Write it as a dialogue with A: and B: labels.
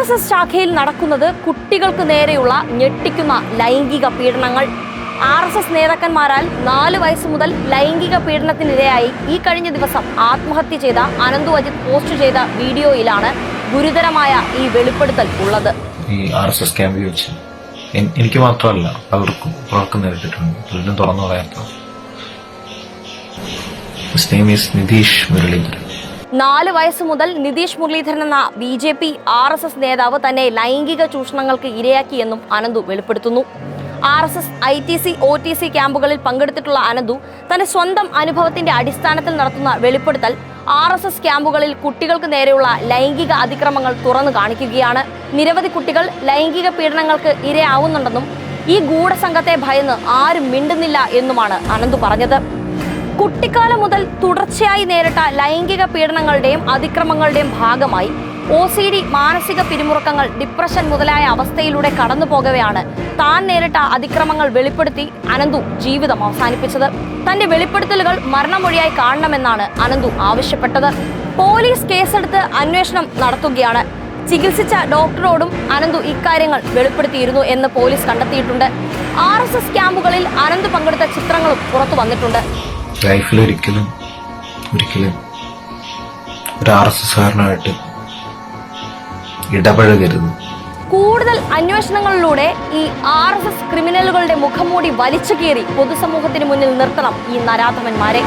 A: RSS ശാഖയിൽ നടക്കുന്നത് കുട്ടികൾക്ക് നേരെയുള്ള ഞെട്ടിക്കുന്ന ലൈംഗിക പീഡനങ്ങൾ. RSS നേതാക്കന്മാരാൽ 4 വയസ്സ് മുതൽ ലൈംഗിക പീഡനത്തിനിരയായി ഈ കഴിഞ്ഞ ദിവസം ആത്മഹത്യ ചെയ്ത അനന്തു അജിത് പോസ്റ്റ് ചെയ്ത വീഡിയോയിലാണ് ഗുരുതരമായ ഈ വെളിപ്പെടുത്തൽ ഉള്ളത്.
B: ഈ RSS ക്യാമ്പ് വെച്ച് എനിക്ക് മാത്രമല്ല പലർക്കും നേരിട്ടിട്ടുണ്ട്. തുറന്നു പറയാത്ത നിതീഷ് മുരളീധരൻ.
A: 4 വയസ്സ് മുതൽ നിതീഷ് മുരളീധരൻ എന്ന BJP RSS നേതാവ് തന്നെ ലൈംഗിക ചൂഷണങ്ങൾക്ക് ഇരയാക്കിയെന്നും അനന്തു വെളിപ്പെടുത്തുന്നു. RSS ITC OTC ക്യാമ്പുകളിൽ പങ്കെടുത്തിട്ടുള്ള അനന്തു തന്റെ സ്വന്തം അനുഭവത്തിന്റെ അടിസ്ഥാനത്തിൽ നടത്തുന്ന വെളിപ്പെടുത്തൽ RSS ക്യാമ്പുകളിൽ കുട്ടികൾക്ക് നേരെയുള്ള ലൈംഗിക അതിക്രമങ്ങൾ തുറന്നു കാണിക്കുകയാണ്. നിരവധി കുട്ടികൾ ലൈംഗിക പീഡനങ്ങൾക്ക് ഇരയാവുന്നുണ്ടെന്നും ഈ ഗൂഢസംഘത്തെ ഭയന്ന് ആരും മിണ്ടുന്നില്ല എന്നുമാണ് അനന്തു പറഞ്ഞത്. കുട്ടിക്കാലം മുതൽ തുടർച്ചയായി നേരിട്ട ലൈംഗിക പീഡനങ്ങളുടെയും അതിക്രമങ്ങളുടെയും ഭാഗമായി OCD, മാനസിക പിരിമുറുക്കങ്ങൾ, ഡിപ്രഷൻ മുതലായ അവസ്ഥയിലൂടെ കടന്നു പോകവെയാണ് താൻ നേരിട്ട അതിക്രമങ്ങൾ വെളിപ്പെടുത്തി അനന്തു ജീവിതം അവസാനിപ്പിച്ചത്. തന്റെ വെളിപ്പെടുത്തലുകൾ മരണമൊഴിയായി കാണണമെന്നാണ് അനന്തു ആവശ്യപ്പെട്ടത്. പോലീസ് കേസെടുത്ത് അന്വേഷണം നടത്തുകയാണ്. ചികിത്സിച്ച ഡോക്ടറോടും അനന്തു ഇക്കാര്യങ്ങൾ വെളിപ്പെടുത്തിയിരുന്നു എന്ന് പോലീസ് കണ്ടെത്തിയിട്ടുണ്ട്. RSS ക്യാമ്പുകളിൽ അനന്തു പങ്കെടുത്ത ചിത്രങ്ങളും പുറത്തു വന്നിട്ടുണ്ട്.
B: ലൈഫിൽ ഒരിക്കലും ഒരു RSSകാരനായിട്ട് ഇടപഴകരുത്.
A: കൂടുതൽ അന്വേഷണങ്ങളിലൂടെ ഈ RSS ക്രിമിനലുകളുടെ മുഖംമൂടി വലിച്ചു കീറി പൊതുസമൂഹത്തിന് മുന്നിൽ നിർത്തണം ഈ നരാധമന്മാരെ.